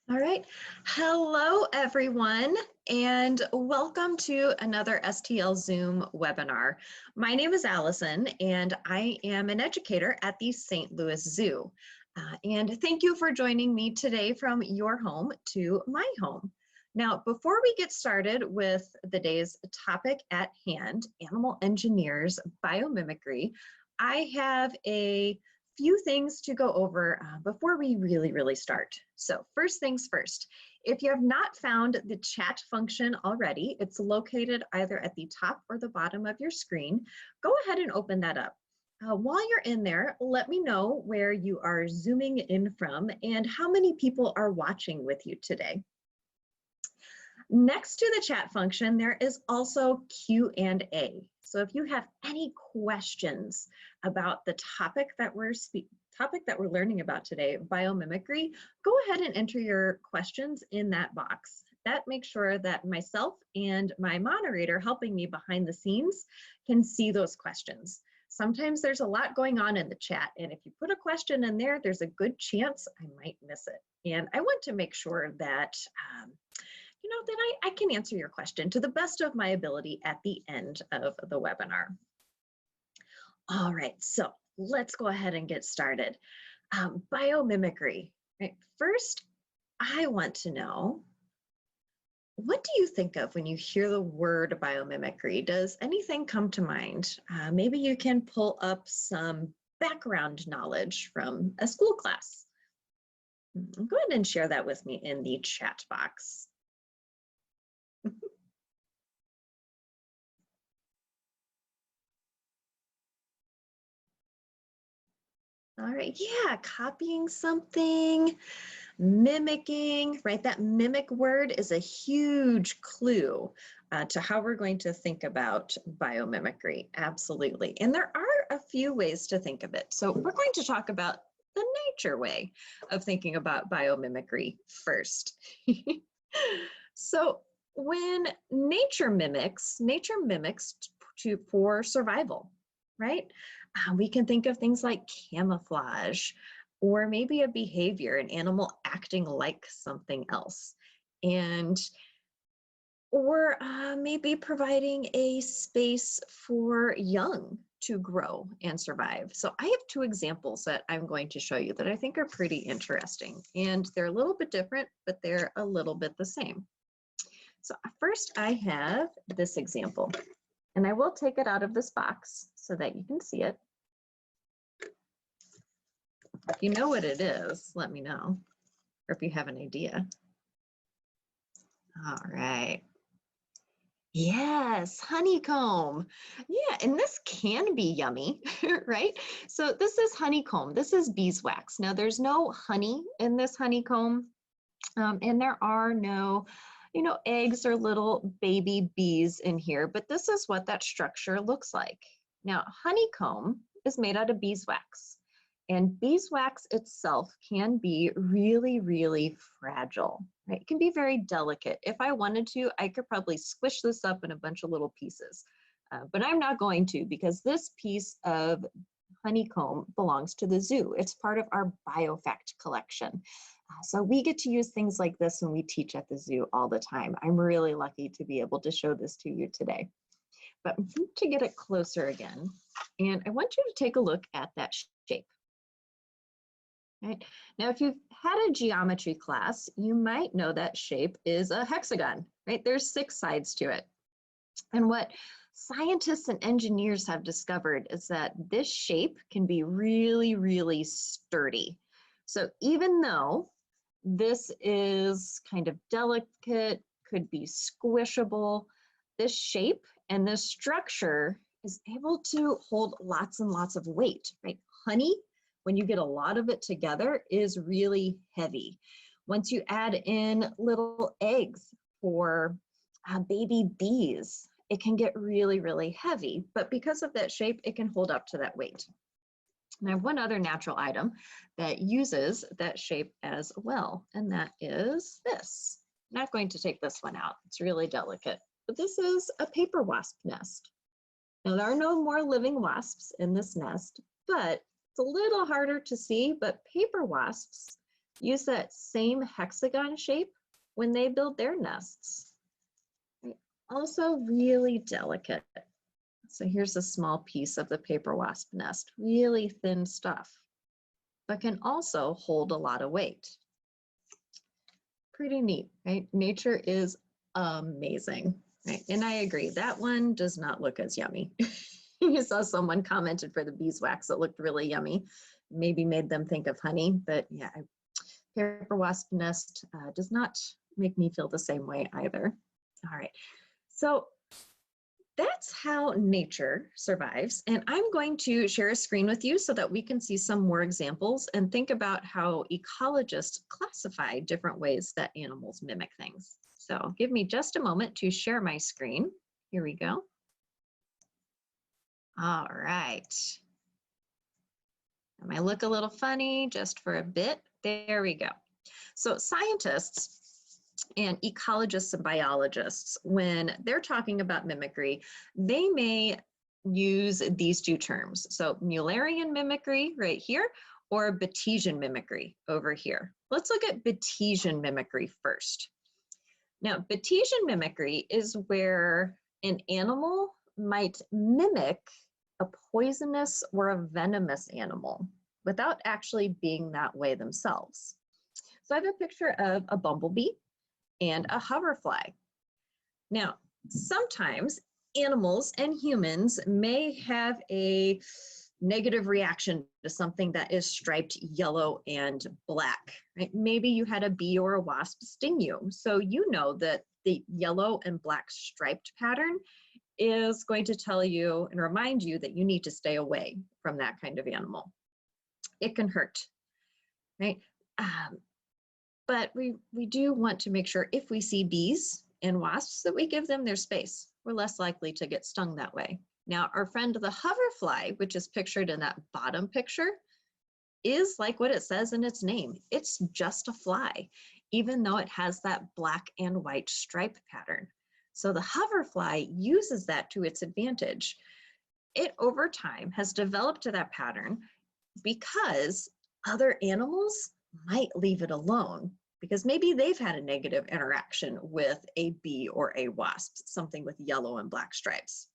All right. Hello, everyone, and welcome to another STL Zoom webinar. My name is Allison, and I am an educator at the St. Louis Zoo. And thank you for joining me today from your home to my home. Now, before we get started with the day's topic at hand, animal engineers, biomimicry, I have a few things to go over before we really start. So first things first, if you have not found the chat function already, it's located either at the top or the bottom of your screen. Go ahead and open that up. While you're in there, let me know where you are zooming in from and how many people are watching with you today. Next to the chat function, there is also Q&A. So if you have any questions about the topic that we're learning about today, biomimicry, go ahead and enter your questions in that box. That makes sure that myself and my moderator helping me behind the scenes can see those questions. Sometimes there's a lot going on in the chat, and if you put a question in there, there's a good chance I might miss it. And I want to make sure that that I can answer your question to the best of my ability at the end of the webinar. All right, so let's go ahead and get started. Biomimicry, right? First, I want to know, what do you think of when you hear the word biomimicry? Does anything come to mind? Maybe you can pull up some background knowledge from a school class. Go ahead and share that with me in the chat box. All right, yeah, copying something, mimicking, right? That mimic word is a huge clue to how we're going to think about biomimicry, absolutely. And there are a few ways to think of it. So we're going to talk about the nature way of thinking about biomimicry first. So when nature mimics for survival, right? We can think of things like camouflage, or maybe a behavior, an animal acting like something else. Or maybe providing a space for young to grow and survive. So I have two examples that I'm going to show you that I think are pretty interesting. And they're a little bit different, but they're a little bit the same. So first I have this example, and I will take it out of this box so that you can see it. If you know what it is, let me know, or if you have an idea. All right. Yes, honeycomb. Yeah, and this can be yummy, right? So this is honeycomb. This is beeswax. Now there's no honey in this honeycomb, and there are no, eggs or little baby bees in here, but this is what that structure looks like. Now, honeycomb is made out of beeswax, and beeswax itself can be really fragile, right? It can be very delicate. If I wanted to, I could probably squish this up in a bunch of little pieces, but I'm not going to, because this piece of honeycomb belongs to the zoo. It's part of our BioFact collection. So we get to use things like this when we teach at the zoo all the time. I'm really lucky to be able to show this to you today. But to get it closer again, and I want you to take a look at that shape. Right. Now, if you've had a geometry class, you might know that shape is a hexagon, right? There's 6 sides to it. And what scientists and engineers have discovered is that this shape can be really sturdy. So even though this is kind of delicate, could be squishable, this shape and this structure is able to hold lots and lots of weight, right? Honey, when you get a lot of it together, is really heavy. Once you add in little eggs for baby bees, it can get really heavy, but because of that shape, it can hold up to that weight. And I have one other natural item that uses that shape as well, and that is this. I'm not going to take this one out, it's really delicate, but this is a paper wasp nest. Now, there are no more living wasps in this nest, but it's a little harder to see, but paper wasps use that same hexagon shape when they build their nests. Right? Also really delicate. So here's a small piece of the paper wasp nest, really thin stuff, but can also hold a lot of weight. Pretty neat, right? Nature is amazing, right? And I agree, that one does not look as yummy. You saw someone commented for the beeswax, it looked really yummy. Maybe made them think of honey, but yeah, paper wasp nest does not make me feel the same way either. All right, so that's how nature survives. And I'm going to share a screen with you so that we can see some more examples and think about how ecologists classify different ways that animals mimic things. So give me just a moment to share my screen. Here we go. All right. I might look a little funny just for a bit. There we go. So scientists and ecologists and biologists, when they're talking about mimicry, they may use these two terms. So Mullerian mimicry right here, or Batesian mimicry over here. Let's look at Batesian mimicry first. Now, Batesian mimicry is where an animal might mimic a poisonous or a venomous animal without actually being that way themselves. So I have a picture of a bumblebee and a hoverfly. Now, sometimes animals and humans may have a negative reaction to something that is striped yellow and black, right? Maybe you had a bee or a wasp sting you. So you know that the yellow and black striped pattern is going to tell you and remind you that you need to stay away from that kind of animal. It can hurt, right? But we do want to make sure if we see bees and wasps that we give them their space. We're less likely to get stung that way. Now, our friend the hoverfly, which is pictured in that bottom picture, is like what it says in its name. It's just a fly, even though it has that black and white stripe pattern. So the hoverfly uses that to its advantage. It, over time, has developed to that pattern because other animals might leave it alone because maybe they've had a negative interaction with a bee or a wasp, something with yellow and black stripes.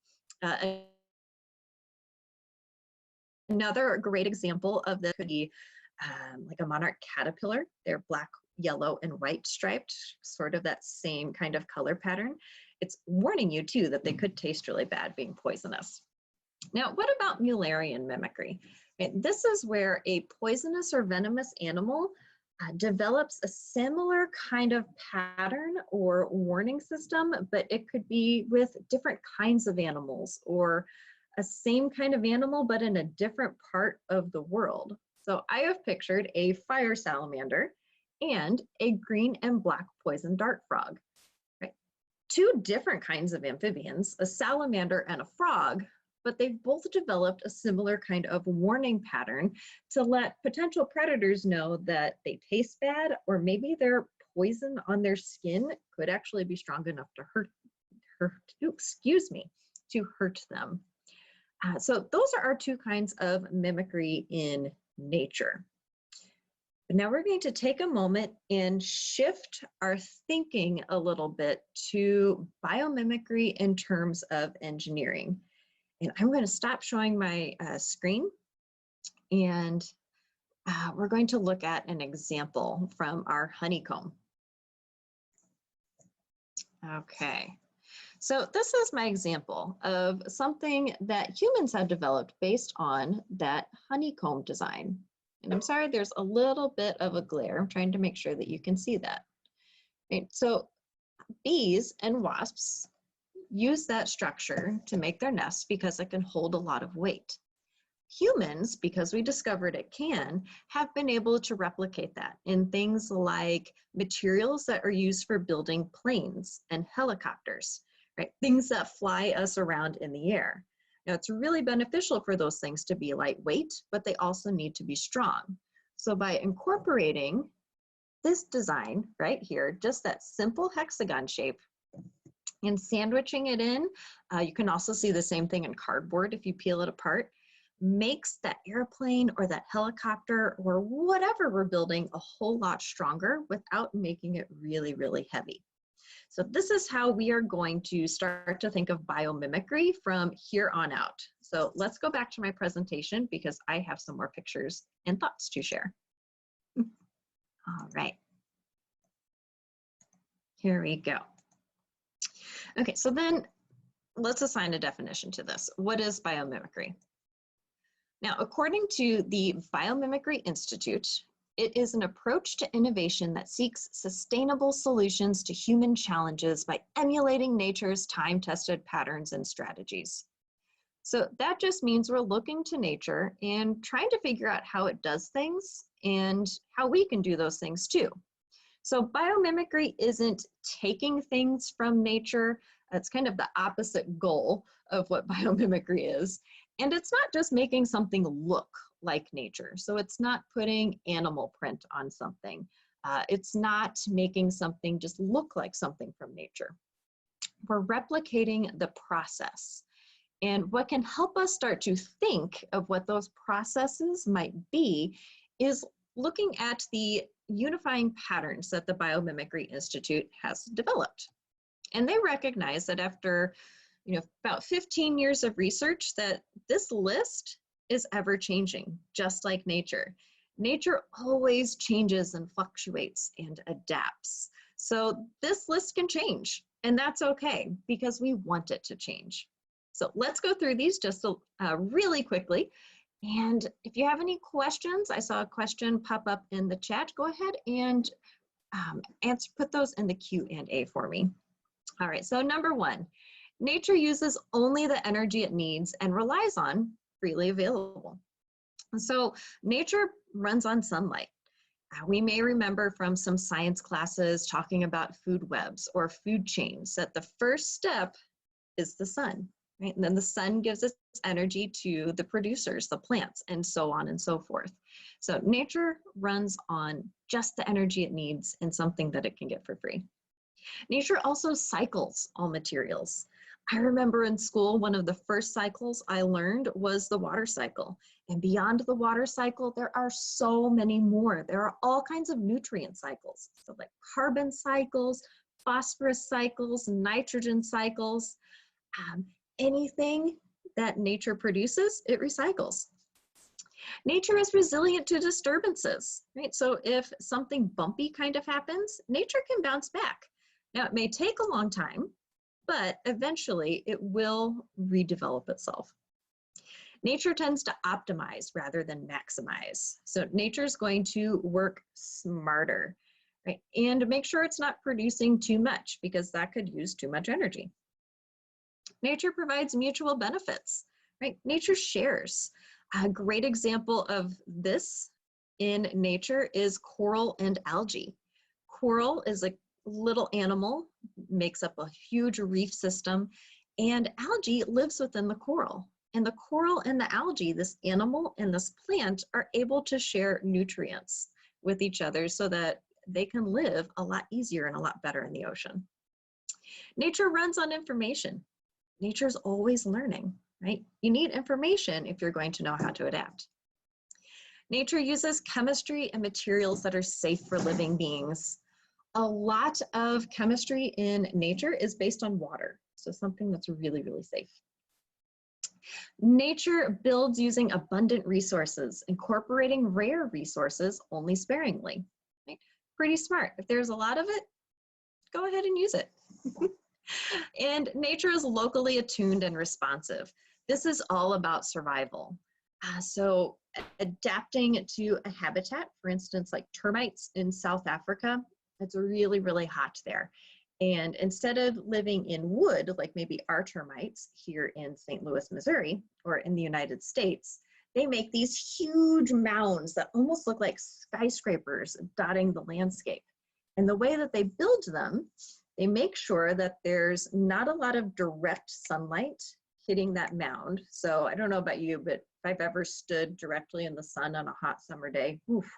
Another great example of this could be like a monarch caterpillar. They're black, yellow, and white striped, sort of that same kind of color pattern. It's warning you too that they could taste really bad, being poisonous. Now, what about Mullerian mimicry? This is where a poisonous or venomous animal develops a similar kind of pattern or warning system, but it could be with different kinds of animals or a same kind of animal, but in a different part of the world. So I have pictured a fire salamander and a green and black poison dart frog. Right? Two different kinds of amphibians, a salamander and a frog, but they've both developed a similar kind of warning pattern to let potential predators know that they taste bad, or maybe their poison on their skin could actually be strong enough to hurt them. So those are our two kinds of mimicry in nature. But now we're going to take a moment and shift our thinking a little bit to biomimicry in terms of engineering. And I'm going to stop showing my screen, and we're going to look at an example from our honeycomb. Okay, so this is my example of something that humans have developed based on that honeycomb design. And I'm sorry, there's a little bit of a glare. I'm trying to make sure that you can see that. Okay, so bees and wasps use that structure to make their nests because it can hold a lot of weight. Humans, because we discovered it can, have been able to replicate that in things like materials that are used for building planes and helicopters, right? Things that fly us around in the air. Now, it's really beneficial for those things to be lightweight, but they also need to be strong. So by incorporating this design right here, just that simple hexagon shape, and sandwiching it in, you can also see the same thing in cardboard if you peel it apart. makes that airplane or that helicopter or whatever we're building a whole lot stronger without making it really, really heavy. So this is how we are going to start to think of biomimicry from here on out. So let's go back to my presentation because I have some more pictures and thoughts to share. All right. Here we go. Okay, so then let's assign a definition to this. What is biomimicry? Now, according to the Biomimicry Institute, it is an approach to innovation that seeks sustainable solutions to human challenges by emulating nature's time-tested patterns and strategies. So that just means we're looking to nature and trying to figure out how it does things and how we can do those things too. So biomimicry isn't taking things from nature. It's kind of the opposite goal of what biomimicry is. And it's not just making something look like nature. So it's not putting animal print on something. It's not making something just look like something from nature. We're replicating the process. And what can help us start to think of what those processes might be is looking at the unifying patterns that the Biomimicry Institute has developed. And they recognize that after about 15 years of research that this list is ever changing, just like nature. Nature always changes and fluctuates and adapts. So this list can change, and that's okay because we want it to change. So let's go through these just really quickly. And if you have any questions, I saw a question pop up in the chat. Go ahead and put those in the Q&A for me. All right, so number one, nature uses only the energy it needs and relies on freely available. So nature runs on sunlight. We may remember from some science classes talking about food webs or food chains that the first step is the sun, right? And then the sun gives its energy to the producers, the plants, and so on and so forth. So nature runs on just the energy it needs and something that it can get for free. Nature also cycles all materials. I remember in school, one of the first cycles I learned was the water cycle. And beyond the water cycle, there are so many more. There are all kinds of nutrient cycles. So like carbon cycles, phosphorus cycles, nitrogen cycles, anything that nature produces, it recycles. Nature is resilient to disturbances, right? So if something bumpy kind of happens, nature can bounce back. Now it may take a long time, but eventually it will redevelop itself. Nature tends to optimize rather than maximize. So nature is going to work smarter, right? And make sure it's not producing too much because that could use too much energy. Nature provides mutual benefits, right? Nature shares. A great example of this in nature is coral and algae. Coral is a little animal, makes up a huge reef system, and algae lives within the coral. And the coral and the algae, this animal and this plant, are able to share nutrients with each other so that they can live a lot easier and a lot better in the ocean. Nature runs on information. Nature's always learning, right? You need information if you're going to know how to adapt. Nature uses chemistry and materials that are safe for living beings. A lot of chemistry in nature is based on water, so something that's really, really safe. Nature builds using abundant resources, incorporating rare resources only sparingly. Right? Pretty smart. If there's a lot of it, go ahead and use it. And nature is locally attuned and responsive. This is all about survival. So adapting to a habitat, for instance, like termites in South Africa, it's really, really hot there. And instead of living in wood, like maybe our termites here in St. Louis, Missouri, or in the United States, they make these huge mounds that almost look like skyscrapers dotting the landscape. And the way that they build them, they make sure that there's not a lot of direct sunlight hitting that mound. So I don't know about you, but if I've ever stood directly in the sun on a hot summer day, oof,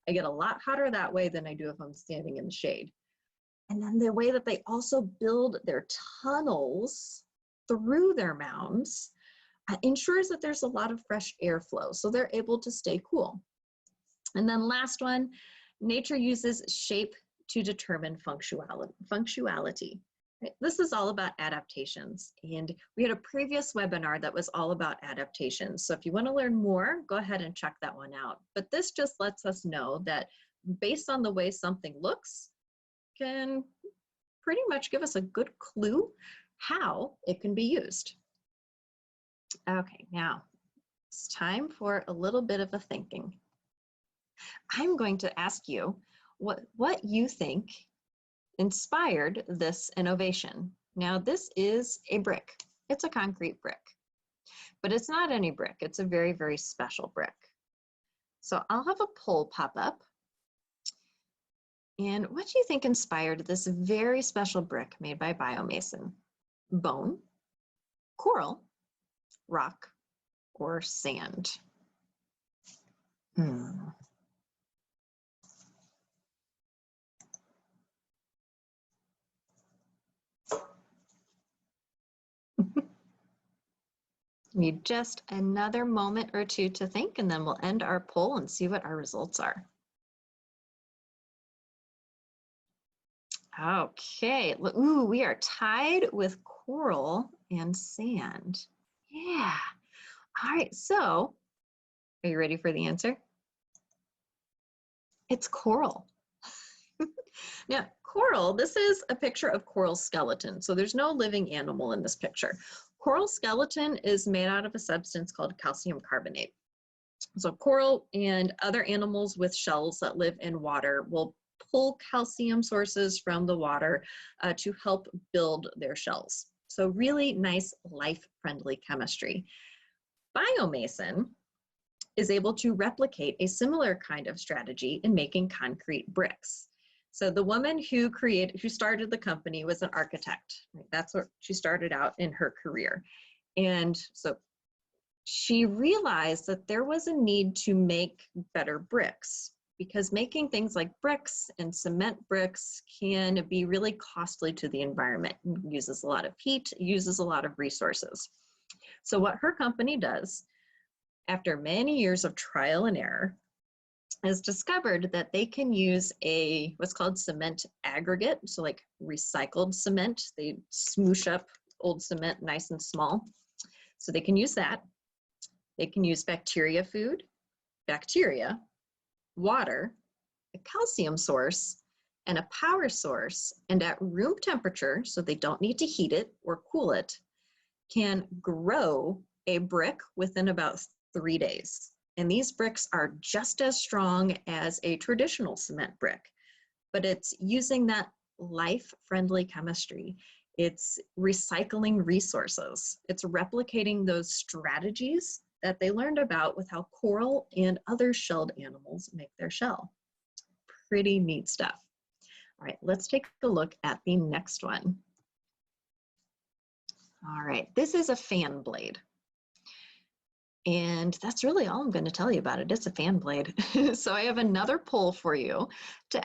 I get a lot hotter that way than I do if I'm standing in the shade. And then the way that they also build their tunnels through their mounds ensures that there's a lot of fresh airflow, so they're able to stay cool. And then last one, nature uses shape to determine functionality. Right? This is all about adaptations. And we had a previous webinar that was all about adaptations. So if you want to learn more, go ahead and check that one out. But this just lets us know that based on the way something looks, can pretty much give us a good clue how it can be used. Okay, now it's time for a little bit of a thinking. I'm going to ask you what you think inspired this innovation. Now, this is a brick. It's a concrete brick, but it's not any brick. It's a very, very special brick. So I'll have a poll pop up. And what do you think inspired this very special brick made by bioMASON? Bone, coral, rock, or sand? Need just another moment or two to think, and then we'll end our poll and see what our results are. Okay, ooh, we are tied with coral and sand. Yeah. All right, so are you ready for the answer? It's coral. Now, coral, this is a picture of coral skeleton. So there's no living animal in this picture. Coral skeleton is made out of a substance called calcium carbonate. So coral and other animals with shells that live in water will pull calcium sources from the water to help build their shells. So really nice, life-friendly chemistry. bioMASON is able to replicate a similar kind of strategy in making concrete bricks. So the woman who started the company was an architect. Right? That's what she started out in her career. And so she realized that there was a need to make better bricks, because making things like bricks and cement bricks can be really costly to the environment. It uses a lot of heat, uses a lot of resources. So what her company does, after many years of trial and error, has discovered that they can use what's called cement aggregate, so like recycled cement. They smoosh up old cement nice and small. So they can use that. They can use bacteria food, bacteria, water, a calcium source, and a power source, and at room temperature, so they don't need to heat it or cool it, can grow a brick within about 3 days. And these bricks are just as strong as a traditional cement brick, but it's using that life-friendly chemistry. It's recycling resources. It's replicating those strategies that they learned about with how coral and other shelled animals make their shell. Pretty neat stuff. All right, let's take a look at the next one. All right, this is a fan blade. And that's really all I'm going to tell you about it. It's a fan blade. So I have another poll for you to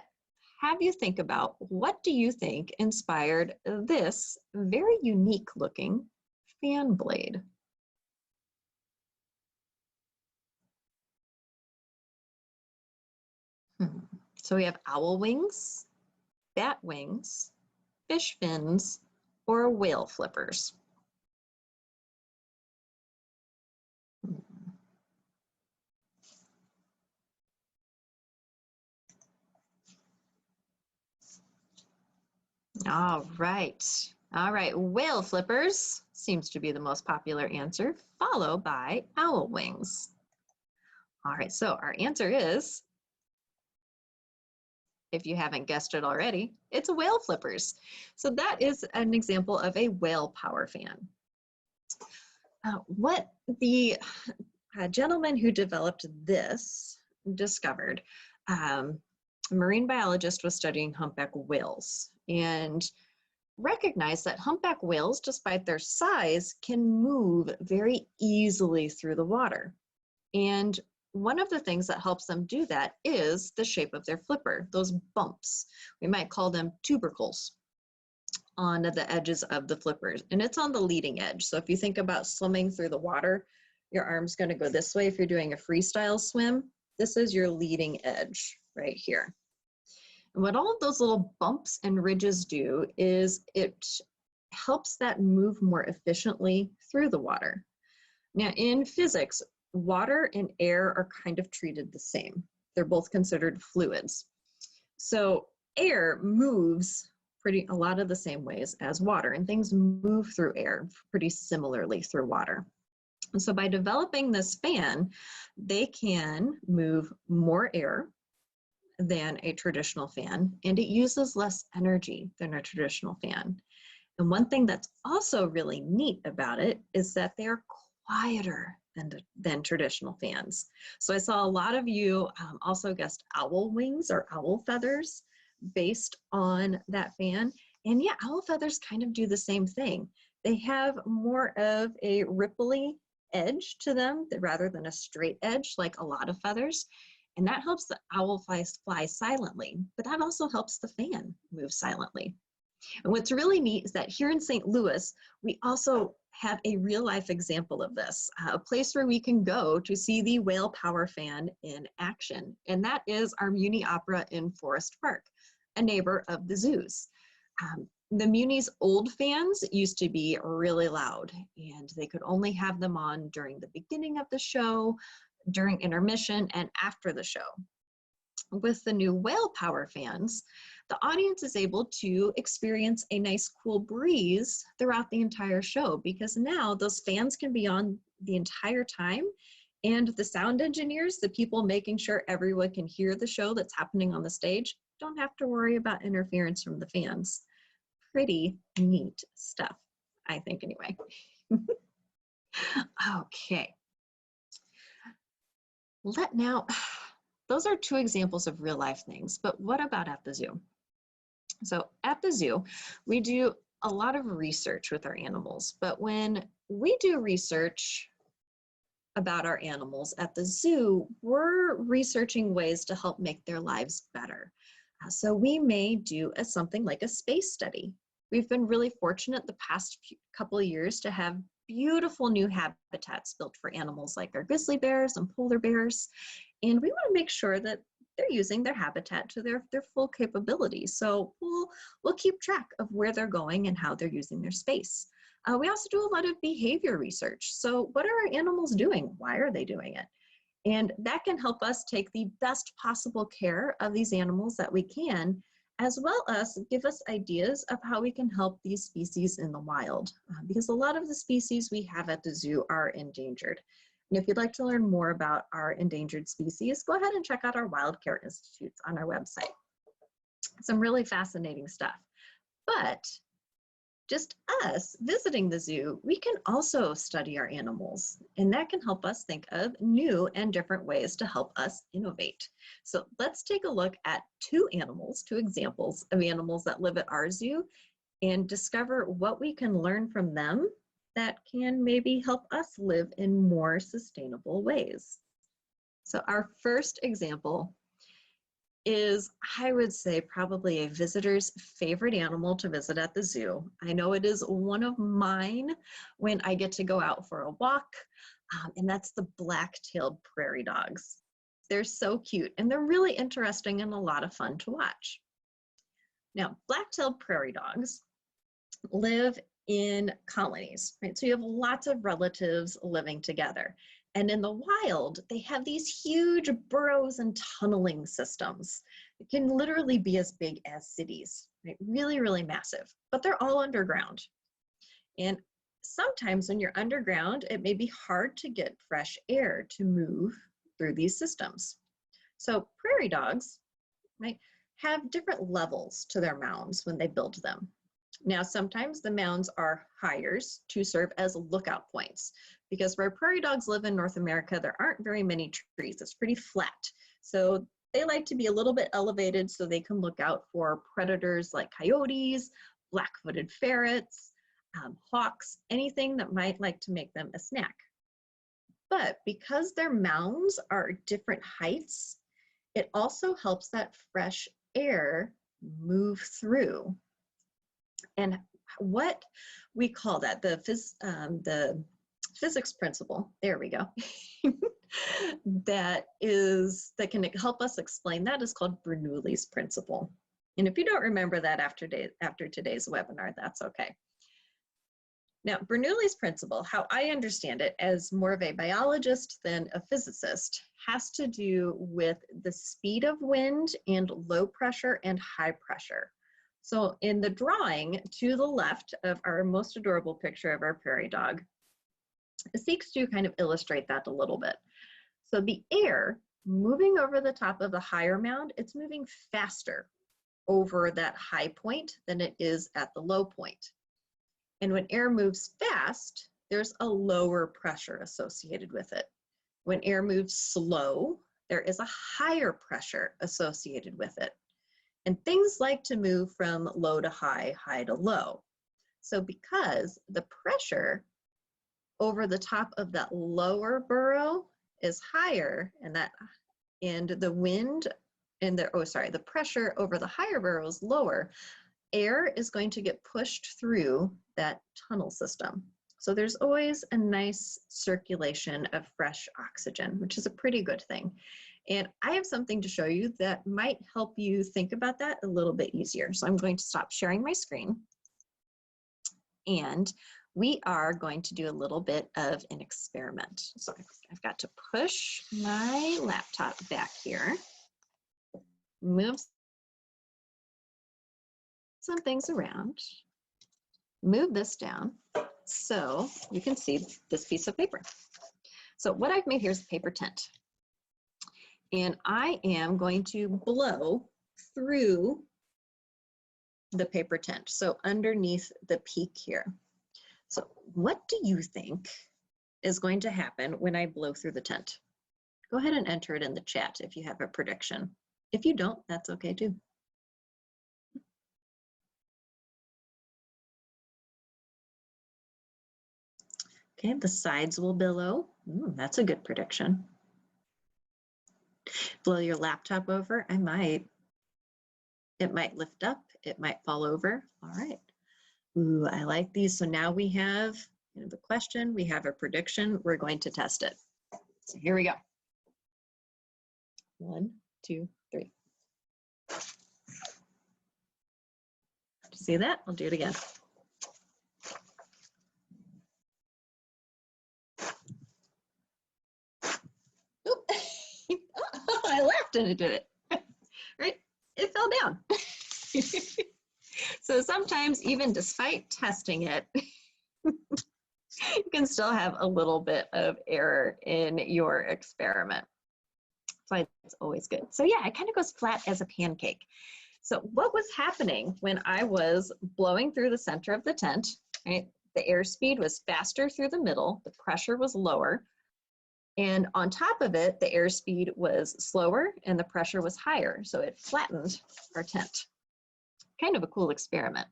have you think about, what do you think inspired this very unique looking fan blade? So we have owl wings, bat wings, fish fins, or whale flippers. All right, whale flippers seems to be the most popular answer, followed by owl wings. All right, so our answer is, if you haven't guessed it already, it's whale flippers. So that is an example of a Whalepower fan. What the gentleman who developed this discovered, a marine biologist was studying humpback whales and recognized that humpback whales, despite their size, can move very easily through the water. And one of the things that helps them do that is the shape of their flipper, those bumps. We might call them tubercles on the edges of the flippers, and it's on the leading edge. So if you think about swimming through the water, your arm's going to go this way. If you're doing a freestyle swim, this is your leading edge right here. And what all of those little bumps and ridges do is it helps that move more efficiently through the water. Now in physics, water and air are kind of treated the same. They're both considered fluids. So air moves a lot of the same ways as water, and things move through air pretty similarly through water. And so by developing this fan, they can move more air than a traditional fan, and it uses less energy than a traditional fan. And one thing that's also really neat about it is that they're quieter than traditional fans. So I saw a lot of you also guessed owl wings or owl feathers based on that fan. And yeah, owl feathers kind of do the same thing. They have more of a ripply edge to them rather than a straight edge like a lot of feathers. And that helps the owl fly silently, but that also helps the fan move silently. And what's really neat is that here in St. Louis, we also have a real life example of this, a place where we can go to see the Whalepower Fan in action. And that is our Muni Opera in Forest Park, a neighbor of the zoos. The Muni's old fans used to be really loud, and they could only have them on during the beginning of the show, during intermission, and after the show. With the new Whalepower fans, the audience is able to experience a nice cool breeze throughout the entire show, because now those fans can be on the entire time, and the sound engineers, the people making sure everyone can hear the show that's happening on the stage, don't have to worry about interference from the fans. Pretty neat stuff, I think, anyway. Okay. Now, those are two examples of real life things, but what about at the zoo? So at the zoo, we do a lot of research with our animals, but when we do research about our animals at the zoo, we're researching ways to help make their lives better. So we may do something like a space study. We've been really fortunate the past couple of years to have beautiful new habitats built for animals like our grizzly bears and polar bears. And we want to make sure that they're using their habitat to their full capabilities. So we'll keep track of where they're going and how they're using their space. We also do a lot of behavior research. So what are our animals doing? Why are they doing it? And that can help us take the best possible care of these animals that we can, as well as give us ideas of how we can help these species in the wild, because a lot of the species we have at the zoo are endangered. And if you'd like to learn more about our endangered species, go ahead and check out our Wild Care Institutes on our website. Some really fascinating stuff. But just us visiting the zoo, we can also study our animals, and that can help us think of new and different ways to help us innovate. So let's take a look at two examples of animals that live at our zoo, and discover what we can learn from them that can maybe help us live in more sustainable ways. So our first example is, I would say, probably a visitor's favorite animal to visit at the zoo. I know it is one of mine when I get to go out for a walk, and that's the black-tailed prairie dogs. They're so cute, and they're really interesting and a lot of fun to watch. Now, black-tailed prairie dogs live in colonies, right? So you have lots of relatives living together. And in the wild, they have these huge burrows and tunneling systems. It can literally be as big as cities, right? Really, really massive, but they're all underground. And sometimes when you're underground, it may be hard to get fresh air to move through these systems. So prairie dogs, right, have different levels to their mounds when they build them. Now, sometimes the mounds are hires to serve as lookout points, because where prairie dogs live in North America, there aren't very many trees. It's pretty flat. So they like to be a little bit elevated so they can look out for predators like coyotes, black-footed ferrets, hawks, anything that might like to make them a snack. But because their mounds are different heights, it also helps that fresh air move through. And what we call that, the physics principle, there we go, that can help us explain that is called Bernoulli's principle. And if you don't remember that after today's webinar, that's okay. Now, Bernoulli's principle, how I understand it as more of a biologist than a physicist, has to do with the speed of wind and low pressure and high pressure. So in the drawing to the left of our most adorable picture of our prairie dog, it seeks to kind of illustrate that a little bit. So the air moving over the top of the higher mound, it's moving faster over that high point than it is at the low point. And when air moves fast, there's a lower pressure associated with it. When air moves slow, there is a higher pressure associated with it. And things like to move from low to high, high to low. So because the pressure over the top of that lower burrow is higher, and the wind and the pressure over the higher burrow is lower, air is going to get pushed through that tunnel system. So there's always a nice circulation of fresh oxygen, which is a pretty good thing. And I have something to show you that might help you think about that a little bit easier. So I'm going to stop sharing my screen. And we are going to do a little bit of an experiment. So I've got to push my laptop back here, move some things around, move this down so you can see this piece of paper. So what I've made here is a paper tent. And I am going to blow through the paper tent, so underneath the peak here. So what do you think is going to happen when I blow through the tent? Go ahead and enter it in the chat if you have a prediction. If you don't, that's okay too. Okay, the sides will billow. That's a good prediction. Blow your laptop over, I might. It might lift up, it might fall over. All right. Ooh, I like these. So now we have the question, we have a prediction, we're going to test it. So here we go. 1, 2, 3. See that? I'll do it again. I laughed and it did it, right? It fell down. So sometimes even despite testing it, you can still have a little bit of error in your experiment. So it's always good. So yeah, it kind of goes flat as a pancake. So what was happening when I was blowing through the center of the tent, right? The airspeed was faster through the middle, the pressure was lower, and on top of it, the airspeed was slower and the pressure was higher. So it flattened our tent. Kind of a cool experiment.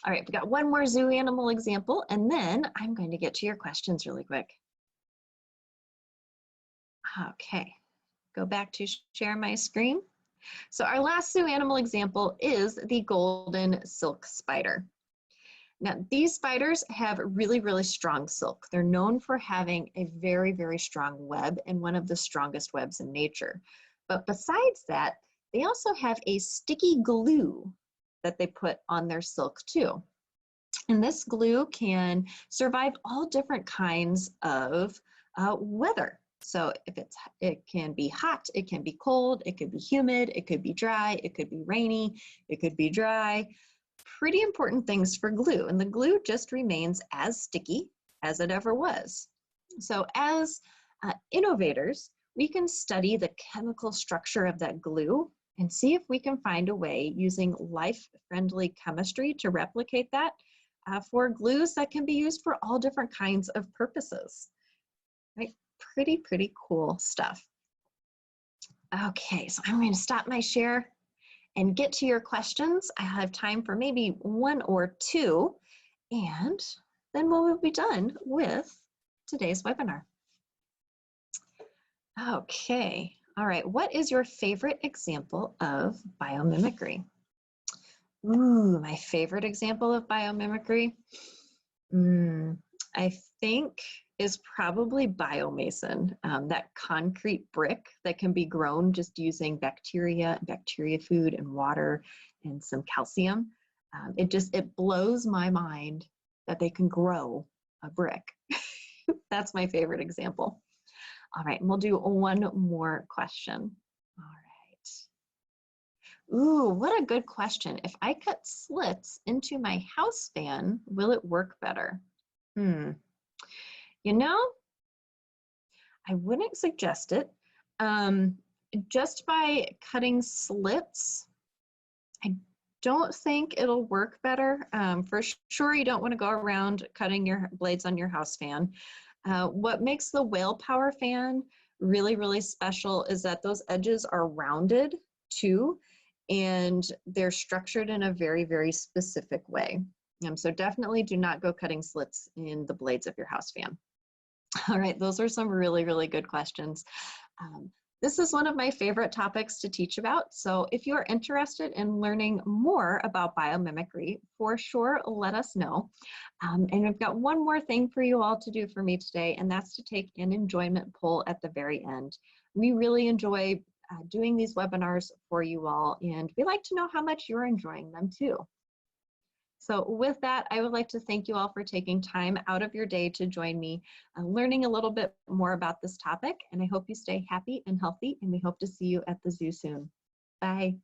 All right, we've got one more zoo animal example, and then I'm going to get to your questions really quick. Okay, go back to share my screen. So our last zoo animal example is the golden silk spider. Now, these spiders have really, really strong silk. They're known for having a very, very strong web and one of the strongest webs in nature. But besides that, they also have a sticky glue that they put on their silk too. And this glue can survive all different kinds of weather. So if it can be hot, it can be cold, it could be humid, it could be dry, it could be rainy, it could be dry. Pretty important things for glue, and the glue just remains as sticky as it ever was. So as innovators, we can study the chemical structure of that glue and see if we can find a way using life-friendly chemistry to replicate that for glues that can be used for all different kinds of purposes. Right? Pretty cool stuff. Okay, so I'm going to stop my share and get to your questions. I have time for maybe 1 or 2, and then we'll be done with today's webinar. Okay, all right, what is your favorite example of biomimicry? Ooh, my favorite example of biomimicry, I think is probably bioMASON, that concrete brick that can be grown just using bacteria food and water and some calcium. It blows my mind that they can grow a brick. That's my favorite example. All right, and we'll do one more question. All right. Ooh, what a good question. If I cut slits into my house fan, will it work better? You know, I wouldn't suggest it. Just by cutting slits, I don't think it'll work better. For sure, you don't want to go around cutting your blades on your house fan. What makes the Whalepower fan really, really special is that those edges are rounded too, and they're structured in a very, very specific way. So definitely do not go cutting slits in the blades of your house fan. All right, those are some really, really good questions. This is one of my favorite topics to teach about. So if you are interested in learning more about biomimicry, for sure, let us know. And I've got one more thing for you all to do for me today, and that's to take an enjoyment poll at the very end. We really enjoy doing these webinars for you all, and we like to know how much you're enjoying them too. So with that, I would like to thank you all for taking time out of your day to join me, learning a little bit more about this topic, and I hope you stay happy and healthy, and we hope to see you at the zoo soon. Bye.